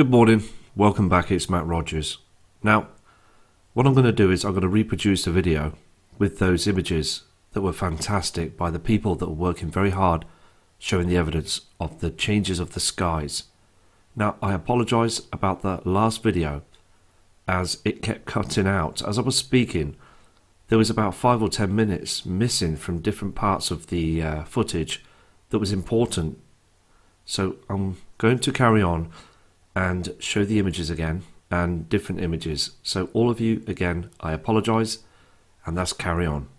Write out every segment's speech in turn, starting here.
Good morning, welcome back, it's Matt Rogers. Now, what I'm going to do is I'm going to reproduce a video with those images that were fantastic by the people that were working very hard showing the evidence of the changes of the skies. Now, I apologise about the last video as it kept cutting out. As I was speaking, there was about 5 or 10 minutes missing from different parts of the footage that was important. So I'm going to carry on and show the images again and different images. So all of you, again, I apologise, and let's carry on.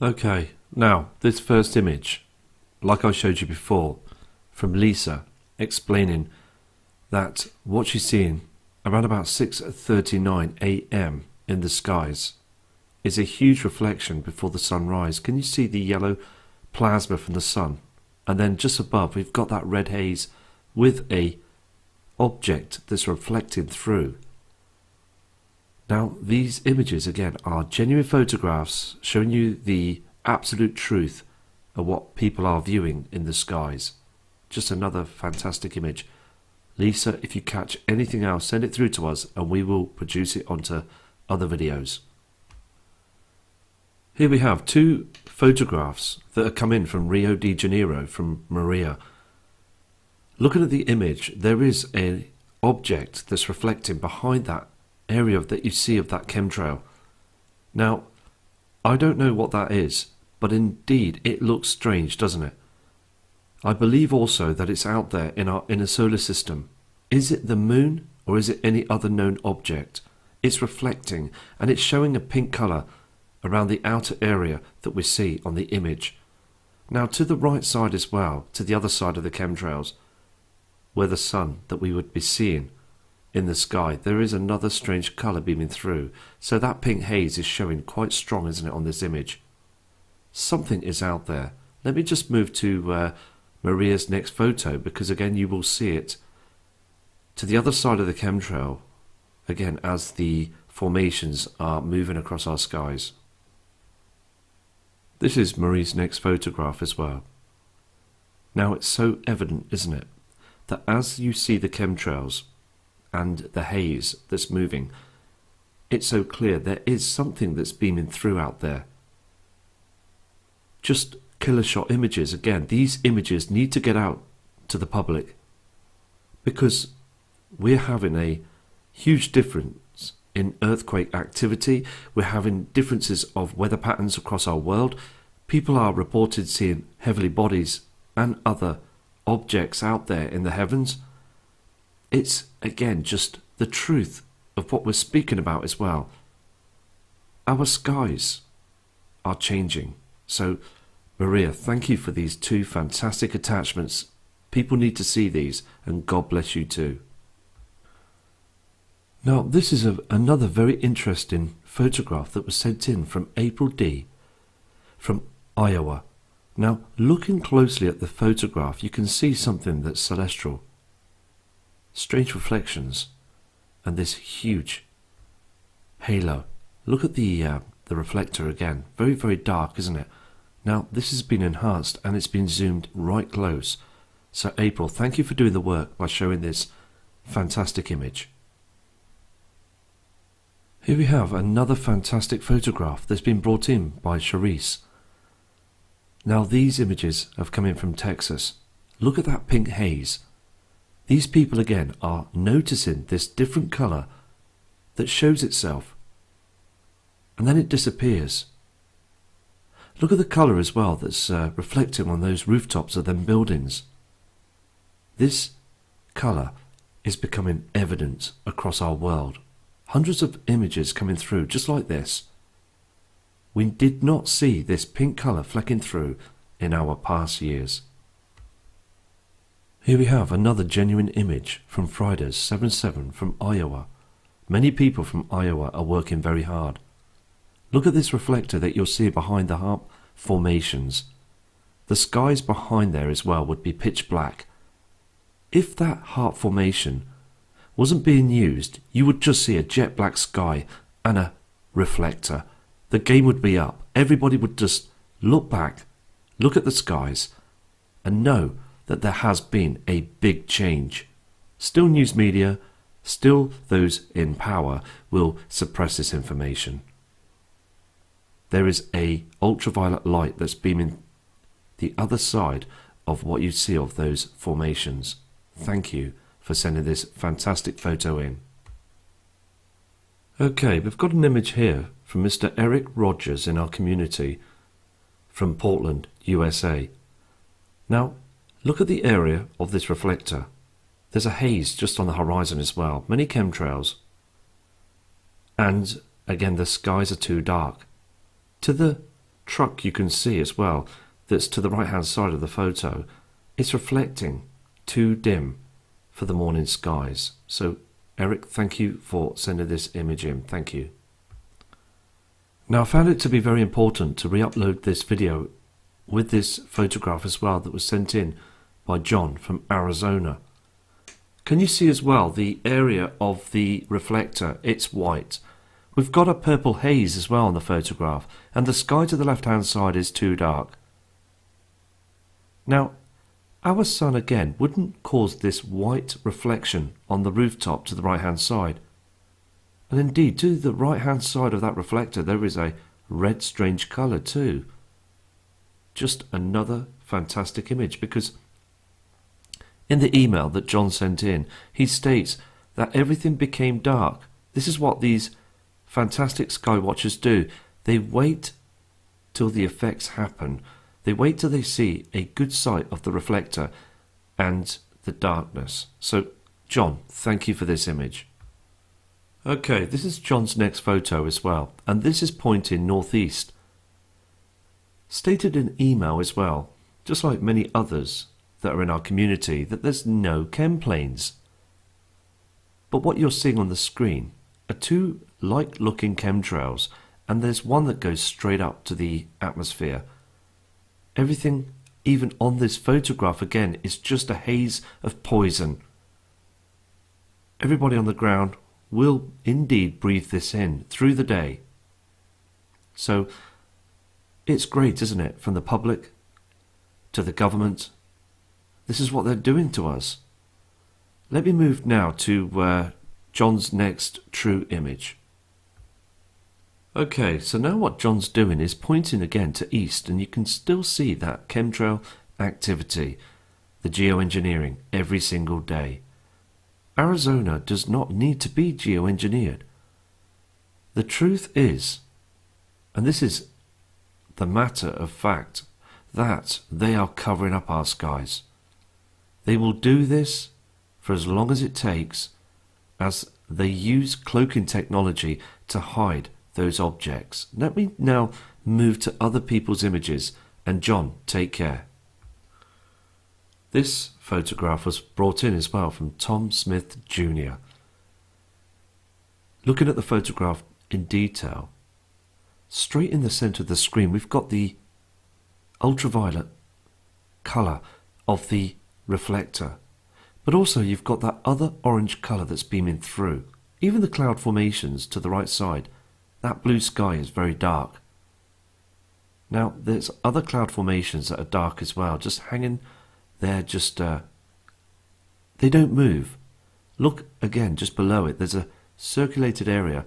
Okay, now this first image, like I showed you before, from Lisa, explaining that what she's seeing around about 6:39 a.m. in the skies is a huge reflection before the sunrise. Can you see the yellow plasma from the sun? And then just above we've got that red haze with a object that's reflecting through. Now these images again are genuine photographs showing you the absolute truth of what people are viewing in the skies. Just another fantastic image. Lisa, if you catch anything else, send it through to us and we will produce it onto other videos. Here we have two photographs that have come in from Rio de Janeiro from Maria. Looking at the image, there is an object that's reflecting behind that area that you see of that chemtrail. Now, I don't know what that is, but indeed it looks strange, doesn't it? I believe also that it's out there in our inner solar system. Is it the moon or is it any other known object? It's reflecting and it's showing a pink colour around the outer area that we see on the image. Now to the right side as well, to the other side of the chemtrails, where the sun that we would be seeing in the sky, there is another strange colour beaming through. So that pink haze is showing quite strong, isn't it, on this image? Something is out there. Let me just move to Maria's next photo, because again you will see it to the other side of the chemtrail, again as the formations are moving across our skies. This is Marie's next photograph as well. Now it's so evident, isn't it, that as you see the chemtrails and the haze that's moving, it's so clear there is something that's beaming through out there. Just killer shot images. Again, these images need to get out to the public because we're having a huge difference in earthquake activity. We're having differences of weather patterns across our world. People are reported seeing heavenly bodies and other objects out there in the heavens. It's again just the truth of what we're speaking about as well. Our skies are changing. So Maria, thank you for these two fantastic attachments. People need to see these, and God bless you too. Now this is another very interesting photograph that was sent in from April D from Iowa. Now looking closely at the photograph, you can see something that's celestial. Strange reflections and this huge halo. Look at the reflector again. Very, very dark, isn't it? Now this has been enhanced and it's been zoomed right close. So April, thank you for doing the work by showing this fantastic image. Here we have another fantastic photograph that's been brought in by Charisse. Now these images have come in from Texas. Look at that pink haze. These people again are noticing this different colour that shows itself and then it disappears. Look at the colour as well that's reflecting on those rooftops of them buildings. This colour is becoming evident across our world. Hundreds of images coming through just like this. We did not see this pink colour flecking through in our past years. Here we have another genuine image from Fridays 7/7 from Iowa. Many people from Iowa are working very hard. Look at this reflector that you'll see behind the HAARP formations. The skies behind there as well would be pitch black. If that HAARP formation wasn't being used, you would just see a jet black sky and a reflector. The game would be up. Everybody would just look back, look at the skies, and know that there has been a big change. Still news media, still those in power will suppress this information. There is a ultraviolet light that's beaming the other side of what you see of those formations. Thank you for sending this fantastic photo in. Okay, we've got an image here from Mr. Eric Rogers in our community from Portland, USA. Now, look at the area of this reflector. There's a haze just on the horizon as well, many chemtrails. And again, the skies are too dark. To the truck you can see as well, that's to the right hand side of the photo, it's reflecting too dim for the morning skies. So Eric, thank you for sending this image in. Thank you. Now, I found it to be very important to re-upload this video with this photograph as well that was sent in by John from Arizona. Can you see as well the area of the reflector? It's white. We've got a purple haze as well on the photograph, and the sky to the left-hand side is too dark. Now, our sun again wouldn't cause this white reflection on the rooftop to the right-hand side. And indeed, to the right-hand side of that reflector, there is a red strange colour too. Just another fantastic image, because in the email that John sent in, he states that everything became dark. This is what these fantastic sky watchers do. They wait till the effects happen. They wait till they see a good sight of the reflector and the darkness. So, John, thank you for this image. Okay, this is John's next photo as well, and this is pointing northeast. Stated in email as well, just like many others that are in our community, that there's no chem planes. But what you're seeing on the screen are two light-looking chemtrails, and there's one that goes straight up to the atmosphere. Everything, even on this photograph again, is just a haze of poison. Everybody on the ground will indeed breathe this in through the day. So it's great, isn't it? From the public to the government. This is what they're doing to us. Let me move now to John's next true image. Okay, so now what John's doing is pointing again to east, and you can still see that chemtrail activity, the geoengineering, every single day. Arizona does not need to be geoengineered. The truth is, and this is the matter of fact, that they are covering up our skies. They will do this for as long as it takes, as they use cloaking technology to hide those objects. Let me now move to other people's images, and John, take care. This photograph was brought in as well from Tom Smith Jr. Looking at the photograph in detail, straight in the centre of the screen we've got the ultraviolet colour of the reflector, but also you've got that other orange colour that's beaming through. Even the cloud formations to the right side, that blue sky is very dark. Now there's other cloud formations that are dark as well, just hanging there, just they don't move. Look again just below it, there's a circulated area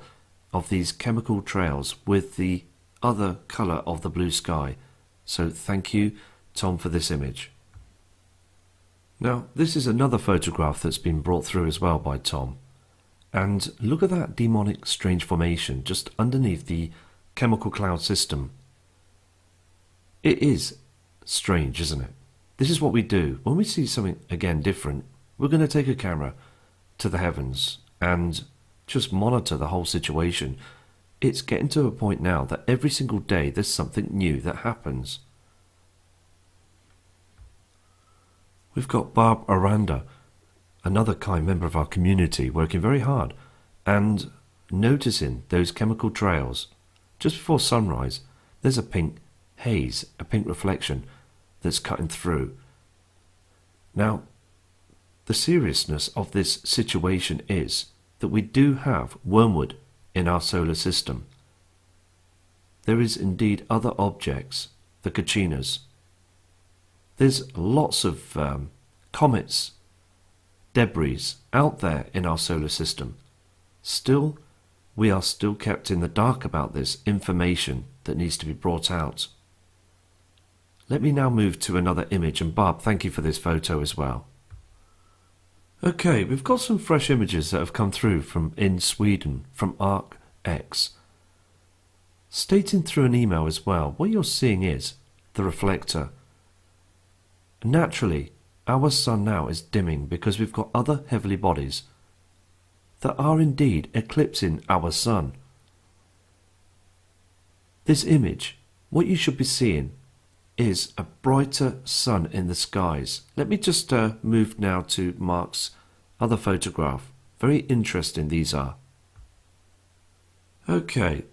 of these chemical trails with the other colour of the blue sky. So thank you, Tom, for this image. Now this is another photograph that's been brought through as well by Tom. And look at that demonic strange formation just underneath the chemical cloud system. It is strange, isn't it? This is what we do. When we see something again different, we're going to take a camera to the heavens and just monitor the whole situation. It's getting to a point now that every single day there's something new that happens. We've got Barb Aranda, another kind member of our community, working very hard and noticing those chemical trails. Just before sunrise, there's a pink haze, a pink reflection that's cutting through. Now, the seriousness of this situation is that we do have wormwood in our solar system. There is indeed other objects, the Kachinas. There's lots of comets, debris out there in our solar system. Still, we are still kept in the dark about this information that needs to be brought out. Let me now move to another image, and Barb, thank you for this photo as well. Okay, we've got some fresh images that have come through from in Sweden, from ArcX. Stating through an email as well, what you're seeing is the reflector. Naturally, our sun now is dimming because we've got other heavenly bodies that are indeed eclipsing our sun. This image, what you should be seeing, is a brighter sun in the skies. Let me just move now to Mark's other photograph. Very interesting these are. Okay,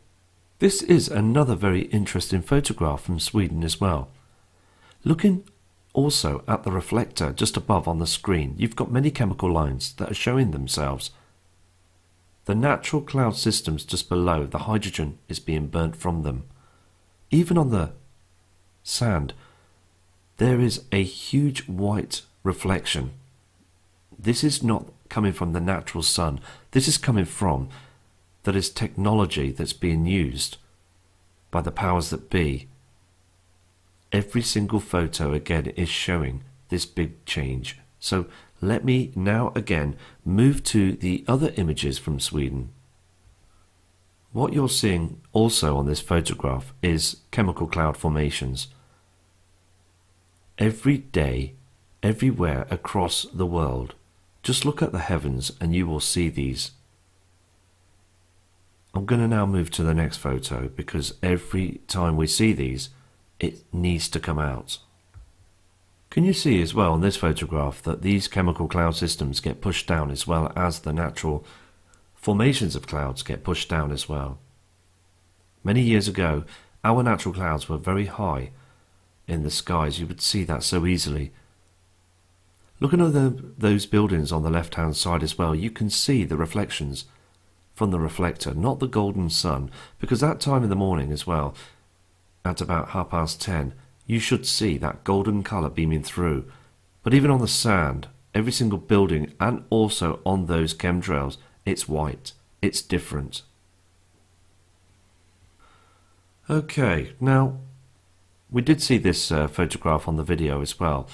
this is another very interesting photograph from Sweden as well. Looking also at the reflector just above on the screen, you've got many chemical lines that are showing themselves. The natural cloud systems just below, the hydrogen is being burnt from them. Even on the sand, there is a huge white reflection. This is not coming from the natural sun. This is coming from, that is technology that's being used by the powers that be. Every single photo again is showing this big change. So let me now again move to the other images from Sweden. What you're seeing also on this photograph is chemical cloud formations. Every day, everywhere across the world, just look at the heavens and you will see these. I'm going to now move to the next photo because every time we see these, it needs to come out. Can you see as well in this photograph that these chemical cloud systems get pushed down as well as the natural formations of clouds get pushed down as well? Many years ago, our natural clouds were very high in the skies. You would see that so easily. Looking at those buildings on the left hand side as well, you can see the reflections from the reflector, not the golden sun, because that time in the morning as well, at about 10:30, you should see that golden colour beaming through. But even on the sand, every single building and also on those chemtrails, it's white. It's different. Okay, now we did see this photograph on the video as well.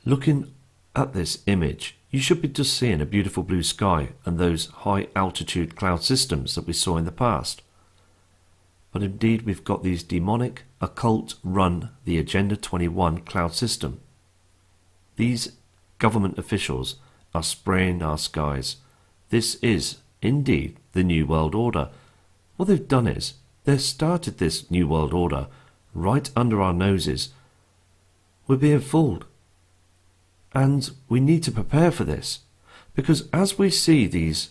Looking at this image, you should be just seeing a beautiful blue sky and those high altitude cloud systems that we saw in the past. But indeed we've got these demonic, occult run the Agenda 21 cloud system. These government officials are spraying our skies. This is indeed the New World Order. What they've done is they've started this New World Order right under our noses. We're being fooled. And we need to prepare for this, because as we see these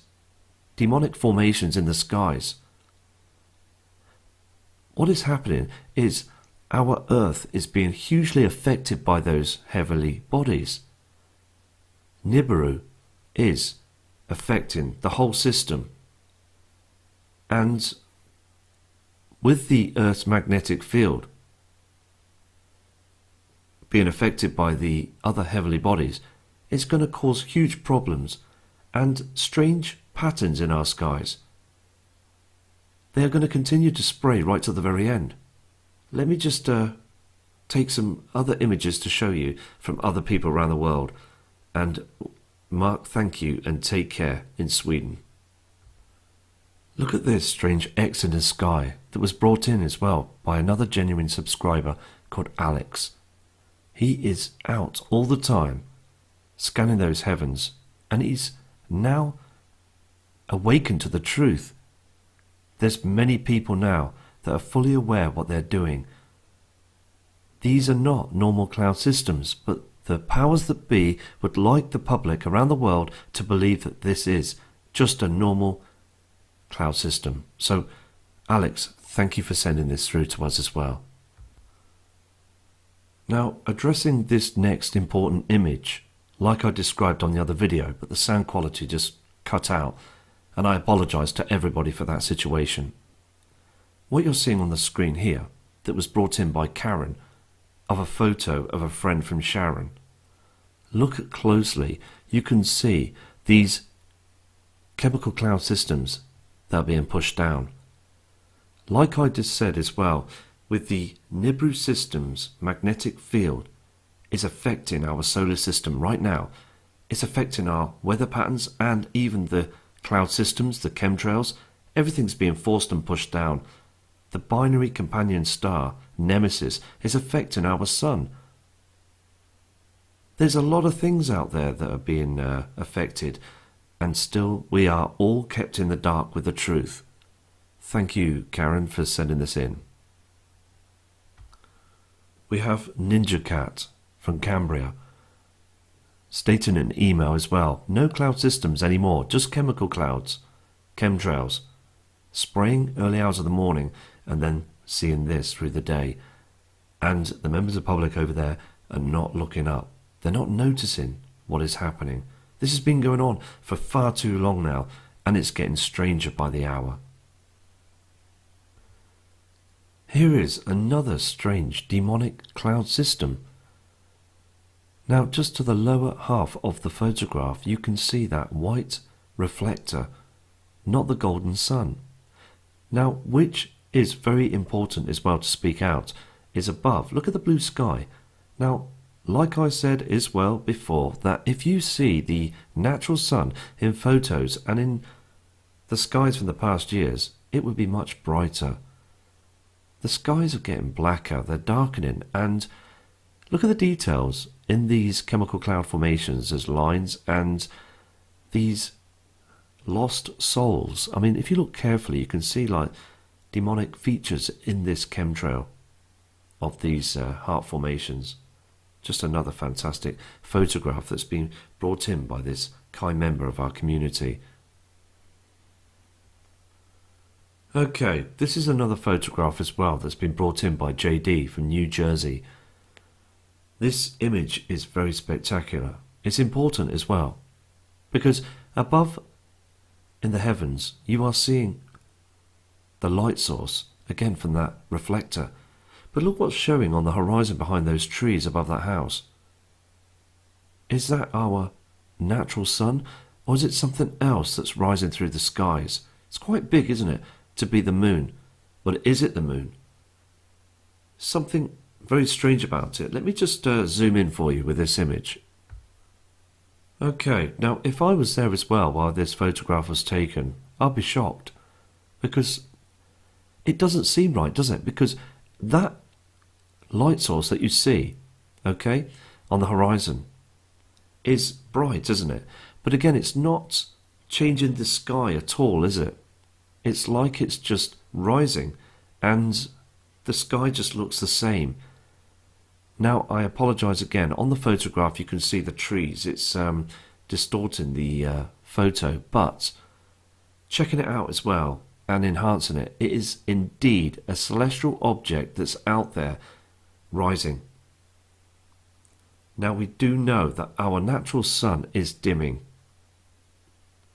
demonic formations in the skies, what is happening is our Earth is being hugely affected by those heavenly bodies. Nibiru is affecting the whole system. And with the Earth's magnetic field being affected by the other heavenly bodies, it's going to cause huge problems and strange patterns in our skies. They are going to continue to spray right to the very end. Let me just take some other images to show you from other people around the world. And Mark, thank you and take care in Sweden. Look at this strange X in the sky that was brought in as well by another genuine subscriber called Alex. He is out all the time scanning those heavens, and he's now awakened to the truth. There's many people now that are fully aware what they're doing. These are not normal cloud systems, but the powers that be would like the public around the world to believe that this is just a normal cloud system. So, Alex, thank you for sending this through to us as well. Now, addressing this next important image, like I described on the other video, but the sound quality just cut out, and I apologise to everybody for that situation. What you're seeing on the screen here, that was brought in by Karen, of a photo of a friend from Sharon. Look closely, you can see these chemical cloud systems that are being pushed down. Like I just said as well, with the Nibiru system's magnetic field is affecting our solar system right now. It's affecting our weather patterns and even the cloud systems, the chemtrails. Everything's being forced and pushed down. The binary companion star, Nemesis, is affecting our sun. There's a lot of things out there that are being affected, and still we are all kept in the dark with the truth. Thank you, Karen, for sending this in. We have Ninja Cat from Cambria, stating in an email as well, no cloud systems anymore, just chemical clouds, chemtrails, spraying early hours of the morning and then seeing this through the day. And the members of the public over there are not looking up. They're not noticing what is happening. This has been going on for far too long now, and it's getting stranger by the hour. Here is another strange demonic cloud system. Now, just to the lower half of the photograph, you can see that white reflector, not the golden sun. Now, which is very important as well to speak out, is above. Look at the blue sky. Now, like I said as well before, that if you see the natural sun in photos and in the skies from the past years, it would be much brighter. The skies are getting blacker, they're darkening, and look at the details in these chemical cloud formations as lines and these lost souls. I mean, if you look carefully, you can see like demonic features in this chemtrail of these heart formations. Just another fantastic photograph that's been brought in by this kind member of our community. Okay, this is another photograph as well that's been brought in by JD from New Jersey. This image is very spectacular. It's important as well, because above in the heavens you are seeing the light source, again from that reflector. But look what's showing on the horizon behind those trees above that house. Is that our natural sun, or is it something else that's rising through the skies? It's quite big, isn't it, to be the moon? But is it the moon? Something very strange about it. Let me just zoom in for you with this image. Okay, now if I was there as well while this photograph was taken, I'd be shocked, because it doesn't seem right, does it? Because that light source that you see, okay, on the horizon is bright, isn't it? But again, it's not changing the sky at all, is it? It's like it's just rising and the sky just looks the same. Now, I apologize again. On the photograph, you can see the trees. It's distorting the photo, but checking it out as well and enhancing it, it is indeed a celestial object that's out there rising. Now, we do know that our natural sun is dimming.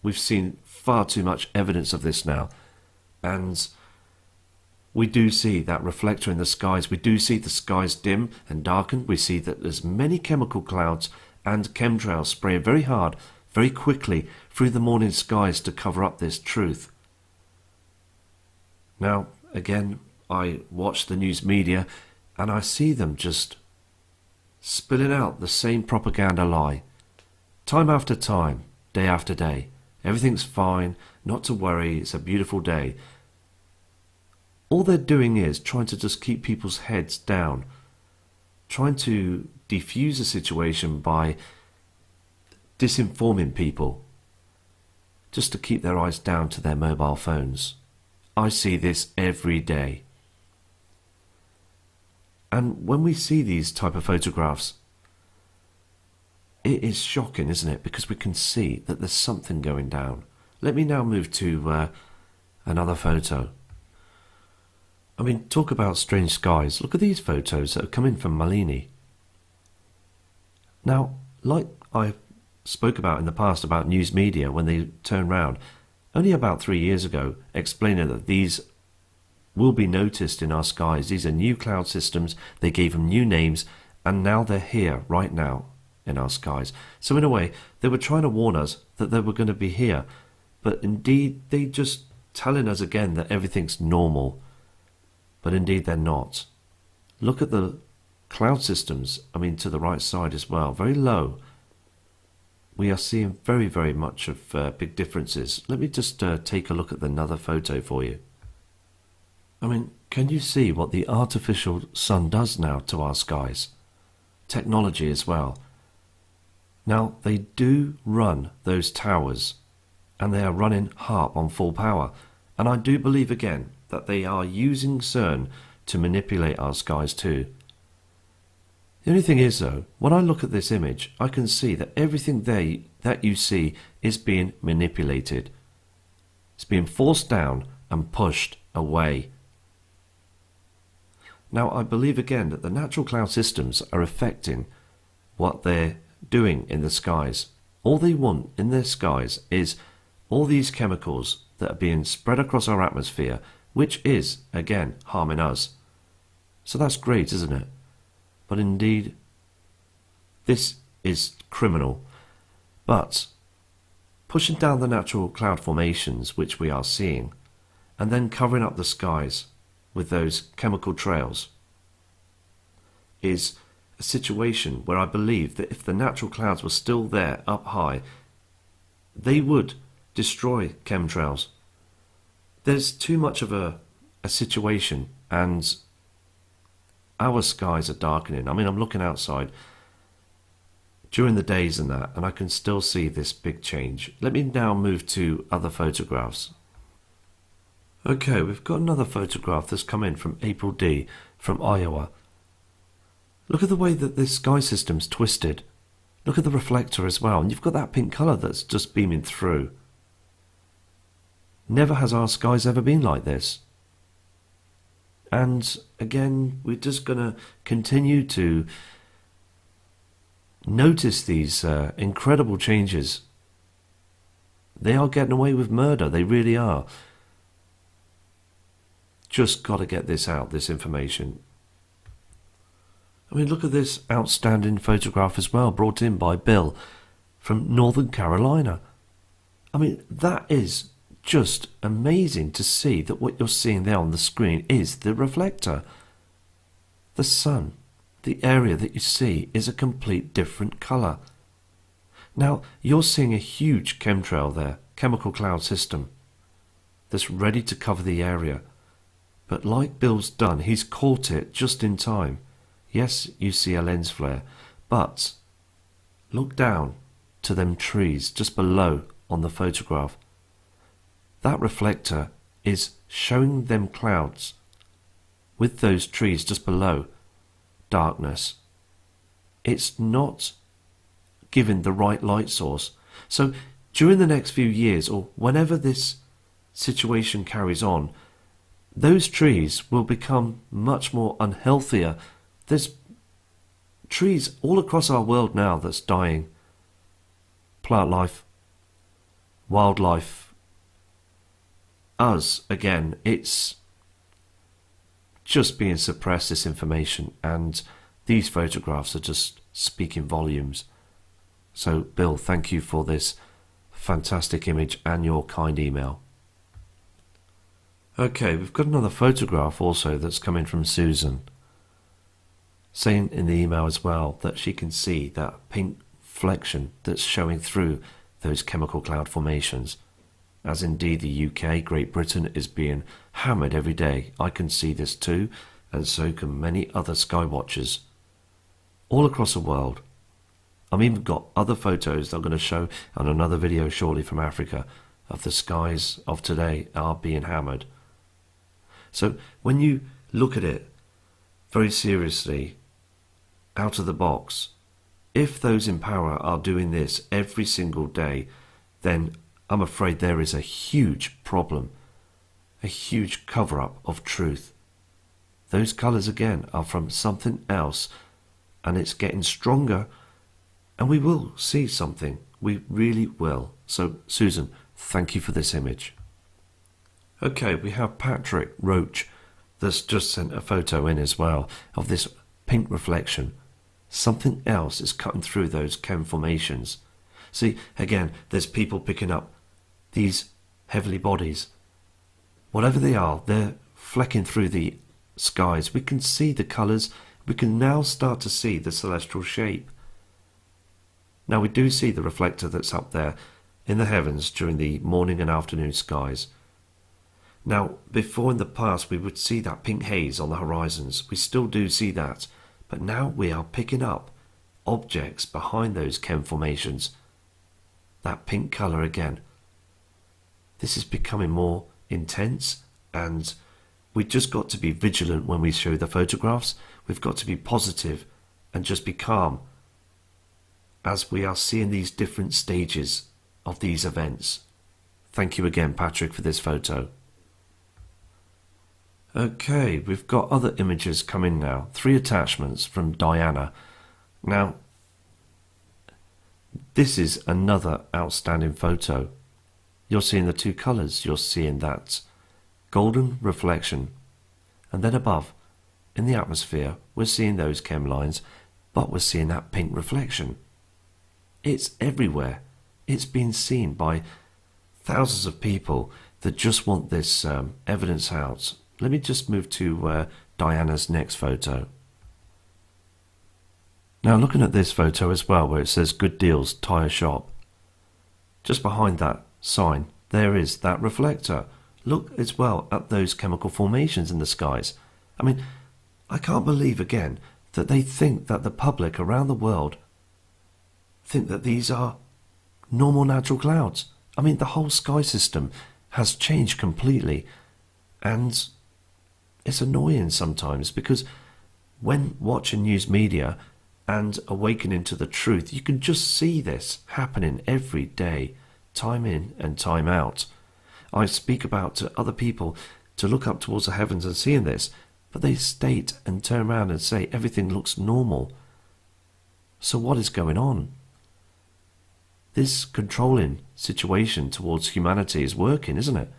We've seen far too much evidence of this now, and we do see that reflector in the skies. We do see the skies dim and darken. We see that there's many chemical clouds and chemtrails spraying very hard, very quickly through the morning skies to cover up this truth. Now, again, I watch the news media and I see them just spilling out the same propaganda lie. Time after time, day after day. Everything's fine, not to worry, it's a beautiful day. All they're doing is trying to just keep people's heads down, trying to defuse the situation by disinforming people, just to keep their eyes down to their mobile phones. I see this every day. And when we see these type of photographs, it is shocking, isn't it? Because we can see that there's something going down. Let me now move to another photo. I mean, talk about strange skies. Look at these photos that have come in from Malini. Now, like I spoke about in the past about news media when they turn round, only about 3 years ago, explaining that these will be noticed in our skies. These are new cloud systems. They gave them new names, and now they're here right now in our skies. So in a way, they were trying to warn us that they were going to be here, but indeed they just telling us again that everything's normal. But indeed they're not. Look at the cloud systems, to the right side as well, very low. We are seeing very, very much of big differences. Let me just take a look at another photo for you. Can you see what the artificial sun does now to our skies? Technology as well. Now, they do run those towers, and they are running HAARP on full power. And I do believe again that they are using CERN to manipulate our skies too. The only thing is though, when I look at this image, I can see that everything that you see is being manipulated. It's being forced down and pushed away. Now, I believe again that the natural cloud systems are affecting what they're doing in the skies. All they want in their skies is all these chemicals that are being spread across our atmosphere, which is, again, harming us. So that's great, isn't it? But indeed, this is criminal. But pushing down the natural cloud formations, which we are seeing, and then covering up the skies with those chemical trails, is a situation where I believe that if the natural clouds were still there up high, they would destroy chemtrails. There's too much of a situation, and our skies are darkening. I'm looking outside during the days and that, and I can still see this big change. Let me now move to other photographs. Okay, we've got another photograph that's come in from April D from Iowa. Look at the way that this sky system's twisted. Look at the reflector as well, and you've got that pink colour that's just beaming through. Never has our skies ever been like this. And again, we're just going to continue to notice these incredible changes. They are getting away with murder, they really are. Just got to get this out, this information. Look at this outstanding photograph as well, brought in by Bill from Northern Carolina. That is just amazing to see that what you're seeing there on the screen is the reflector. The sun, the area that you see, is a complete different colour. Now, you're seeing a huge chemtrail there, chemical cloud system, that's ready to cover the area. But like Bill's done, he's caught it just in time. Yes, you see a lens flare, but look down to them trees just below on the photograph. That reflector is showing them clouds with those trees just below, darkness. It's not giving the right light source. So during the next few years, or whenever this situation carries on, those trees will become much more unhealthier. There's trees all across our world now that's dying. Plant life, wildlife, us, again, it's just being suppressed, this information, and these photographs are just speaking volumes. So, Bill, thank you for this fantastic image and your kind email. Okay, we've got another photograph also that's coming from Susan, saying in the email as well that she can see that pink flexion that's showing through those chemical cloud formations. As indeed the UK, Great Britain, is being hammered every day. I can see this too, and so can many other sky watchers all across the world. I've even got other photos that I'm going to show on another video shortly from Africa of the skies of today are being hammered. So when you look at it very seriously, out of the box, if those in power are doing this every single day, then I'm afraid there is a huge problem, a huge cover-up of truth. Those colours again are from something else, and it's getting stronger, and we will see something. We really will. So, Susan, thank you for this image. Okay, we have Patrick Roach that's just sent a photo in as well of this pink reflection. Something else is cutting through those chem formations. See, again, there's people picking up these heavenly bodies. Whatever they are, they're flecking through the skies. We can see the colours. We can now start to see the celestial shape. Now we do see the reflector that's up there in the heavens during the morning and afternoon skies. Now, before in the past we would see that pink haze on the horizons. We still do see that. But now we are picking up objects behind those chem formations. That pink colour again. This is becoming more intense, and we've just got to be vigilant when we show the photographs. We've got to be positive and just be calm as we are seeing these different stages of these events. Thank you again, Patrick, for this photo. Okay, we've got other images coming now. 3 attachments from Diana. Now, this is another outstanding photo. You're seeing the 2 colours. You're seeing that golden reflection. And then above, in the atmosphere, we're seeing those chem lines, but we're seeing that pink reflection. It's everywhere. It's been seen by thousands of people that just want this evidence out. Let me just move to Diana's next photo. Now looking at this photo as well, where it says Good Deals Tyre Shop. Just behind that sign, there is that reflector. Look as well at those chemical formations in the skies. I mean, I can't believe again that they think that the public around the world think that these are normal natural clouds. I mean, the whole sky system has changed completely, and it's annoying sometimes because when watching news media and awakening to the truth, you can just see this happening every day, time in and time out. I speak about to other people to look up towards the heavens and seeing this, but they state and turn around and say everything looks normal. So what is going on? This controlling situation towards humanity is working, isn't it?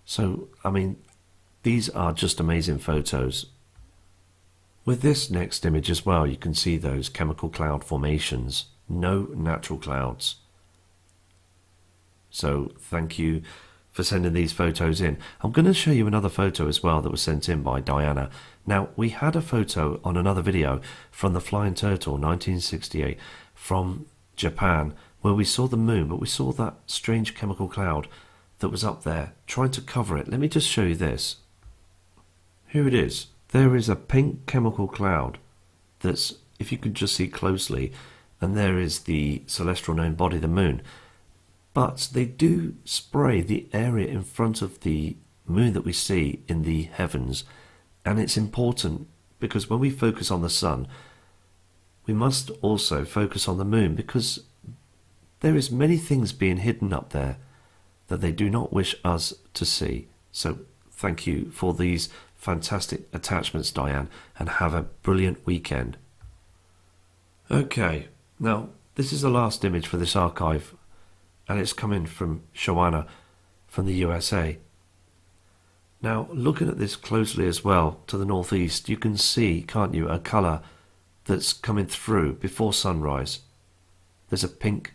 So, I mean, these are just amazing photos. With this next image as well, you can see those chemical cloud formations. No natural clouds. So, thank you for sending these photos in. I'm going to show you another photo as well that was sent in by Diana. Now, we had a photo on another video from the Flying Turtle 1968 from Japan, where we saw the moon, but we saw that strange chemical cloud that was up there trying to cover it. Let me just show you this. Here it is. There is a pink chemical cloud that's, if you can just see closely, and there is the celestial known body, the moon. But they do spray the area in front of the moon that we see in the heavens, and it's important because when we focus on the sun, we must also focus on the moon, because there is many things being hidden up there that they do not wish us to see. So thank you for these fantastic attachments, Diane, and have a brilliant weekend. Okay, now this is the last image for this archive, and it's coming from Shawana from the USA. Now, looking at this closely as well to the northeast, you can see, can't you, a colour that's coming through before sunrise. There's a pink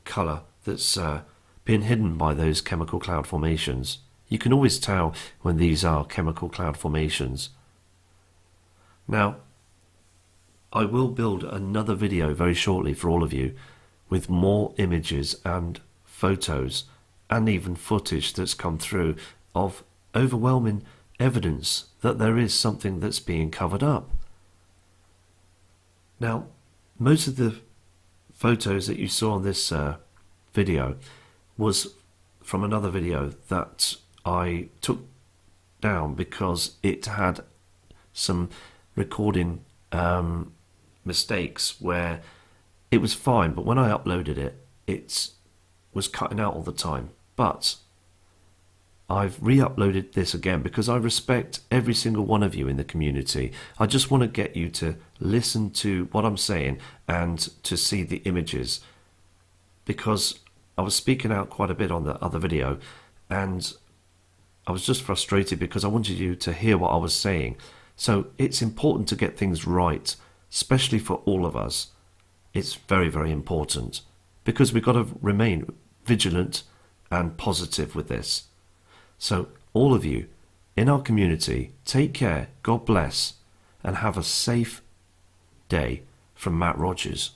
colour that's being hidden by those chemical cloud formations. You can always tell when these are chemical cloud formations. Now, I will build another video very shortly for all of you with more images and photos and even footage that's come through of overwhelming evidence that there is something that's being covered up. Now, most of the photos that you saw on this video was from another video that I took down because it had some recording mistakes where it was fine, but when I uploaded it, it was cutting out all the time. But I've re-uploaded this again because I respect every single one of you in the community. I just want to get you to listen to what I'm saying and to see the images, because I was speaking out quite a bit on the other video, and I was just frustrated because I wanted you to hear what I was saying. So it's important to get things right, especially for all of us. It's very, very important because we've got to remain vigilant and positive with this. So all of you in our community, take care, God bless, and have a safe day from Matt Rogers.